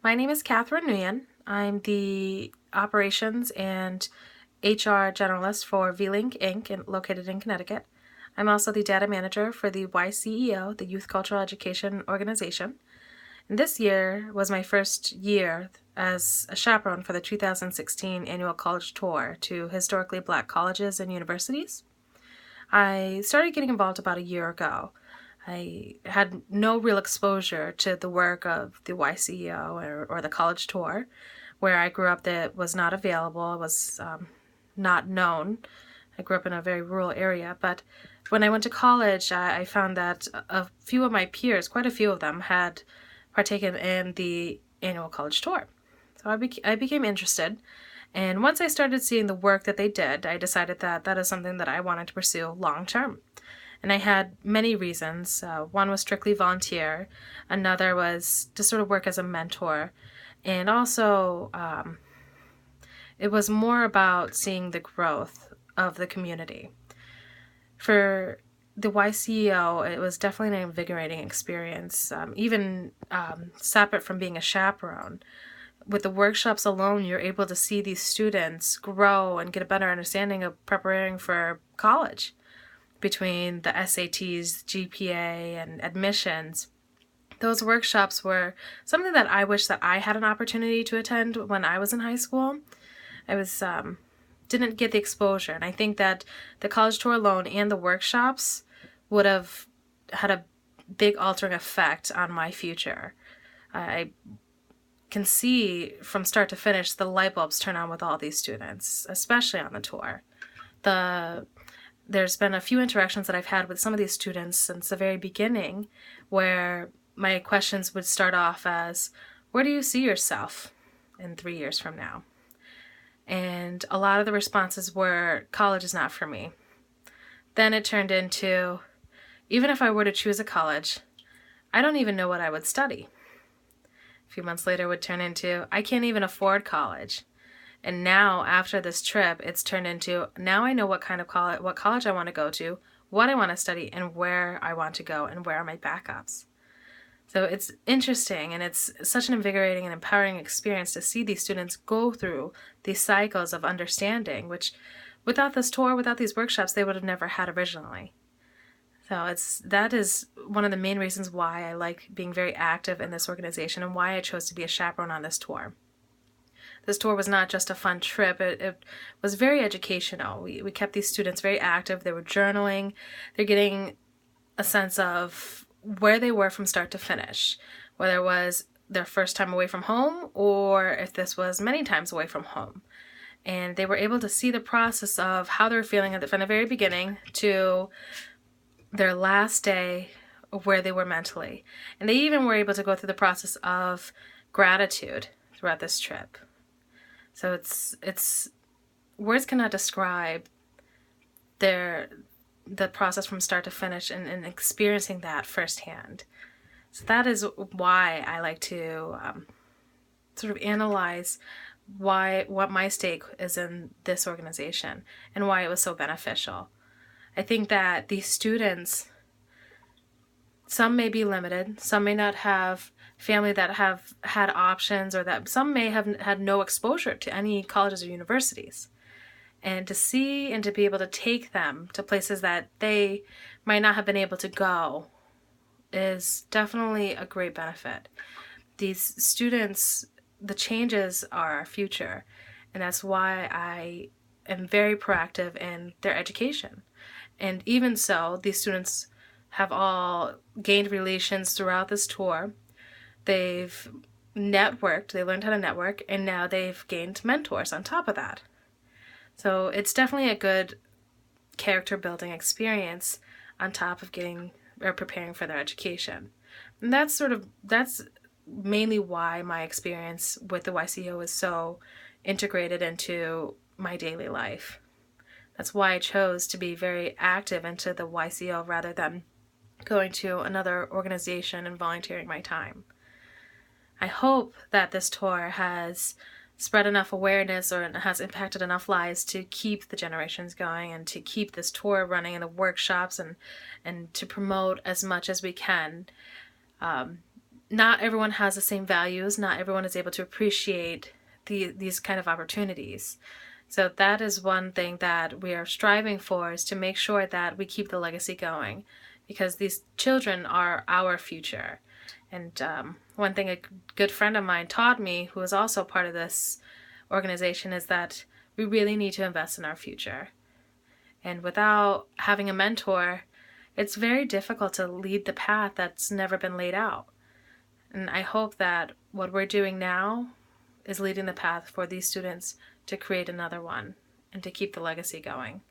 My name is Catherine Nguyen. I'm the Operations and HR Generalist for VLink Inc., located in Connecticut. I'm also the Data Manager for the YCEO, the Youth Cultural Education Organization. And this year was my first year as a chaperone for the 2016 annual college tour to historically Black colleges and universities. I started getting involved about a year ago. I had no real exposure to the work of the YCEO or the college tour. Where I grew up, that was not available. It was not known. I grew up in a very rural area, but when I went to college, I found that a few of my peers, quite a few of them, had partaken in the annual college tour. So I became interested, and once I started seeing the work that they did, I decided that that is something that I wanted to pursue long term. And I had many reasons. One was strictly volunteer, another was to sort of work as a mentor, and also it was more about seeing the growth of the community. For the YCEO, it was definitely an invigorating experience, even separate from being a chaperone. With the workshops alone, you're able to see these students grow and get a better understanding of preparing for college. Between the SATs, GPA, and admissions, those workshops were something that I wish that I had an opportunity to attend when I was in high school. I was didn't get the exposure, and I think that the college tour alone and the workshops would have had a big altering effect on my future. I can see from start to finish the light bulbs turn on with all these students, especially on the tour. There's been a few interactions that I've had with some of these students since the very beginning where my questions would start off as, where do you see yourself in 3 years from now? And a lot of the responses were, college is not for me. Then it turned into, even if I were to choose a college, I don't even know what I would study. A few months later would turn into, I can't even afford college. And now, after this trip, it's turned into, now I know what kind of college, what college I want to go to, what I want to study, and where I want to go, and where are my backups. So it's interesting, and it's such an invigorating and empowering experience to see these students go through these cycles of understanding, which without this tour, without these workshops, they would have never had originally. So that is one of the main reasons why I like being very active in this organization and why I chose to be a chaperone on this tour. This tour was not just a fun trip, it was very educational. We kept these students very active. They were journaling. They're getting a sense of where they were from start to finish, whether it was their first time away from home or if this was many times away from home. And they were able to see the process of how they were feeling from the very beginning to their last day of where they were mentally. And they even were able to go through the process of gratitude throughout this trip. So it's words cannot describe the process from start to finish and experiencing that firsthand. So that is why I like to sort of analyze what my stake is in this organization and why it was so beneficial. I think that these students, some may be limited, some may not have family that have had options, or that some may have had no exposure to any colleges or universities. And to see and to be able to take them to places that they might not have been able to go is definitely a great benefit. These students, the changes are our future, and that's why I am very proactive in their education. And even so, these students have all gained relations throughout this tour. They've networked, they learned how to network, and now they've gained mentors on top of that. So it's definitely a good character building experience on top of getting or preparing for their education. And that's mainly why my experience with the YCEO is so integrated into my daily life. That's why I chose to be very active into the YCEO rather than going to another organization and volunteering my time. I hope that this tour has spread enough awareness or has impacted enough lives to keep the generations going and to keep this tour running and the workshops and to promote as much as we can not everyone has the same values. Not everyone is able to appreciate these kind of opportunities. So that is one thing that we are striving for, is to make sure that we keep the legacy going, because these children are our future. And one thing a good friend of mine taught me, who is also part of this organization, is that we really need to invest in our future. And without having a mentor, it's very difficult to lead the path that's never been laid out. And I hope that what we're doing now is leading the path for these students to create another one and to keep the legacy going.